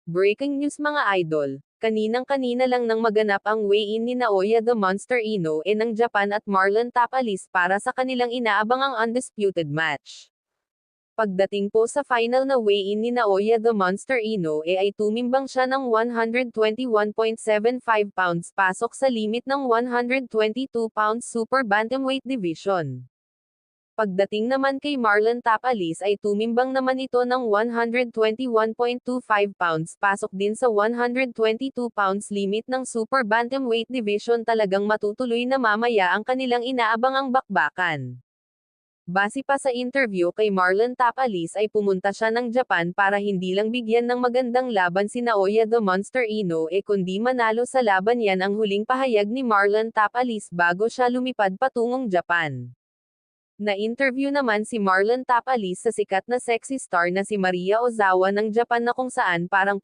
Breaking news mga idol, kaninang-kanina lang nang maganap ang weigh-in ni Naoya the Monster Inoue ng Japan at Marlon Tapales para sa kanilang inaabangang undisputed match. Pagdating po sa final na weigh-in ni Naoya the Monster Inoue ay tumimbang siya ng 121.75 pounds pasok sa limit ng 122 pounds super bantamweight division. Pagdating naman kay Marlon Tapales ay tumimbang naman ito ng 121.25 pounds pasok din sa 122 pounds limit ng super bantamweight division. Talagang matutuloy na mamaya ang kanilang inaabangang bakbakan. Base pa sa interview kay Marlon Tapales ay pumunta siya ng Japan para hindi lang bigyan ng magandang laban si Naoya the Monster Inoue kundi manalo sa laban. Yan ang huling pahayag ni Marlon Tapales bago siya lumipad patungong Japan. Na-interview naman si Marlon Tapales sa sikat na sexy star na si Maria Ozawa ng Japan na kung saan parang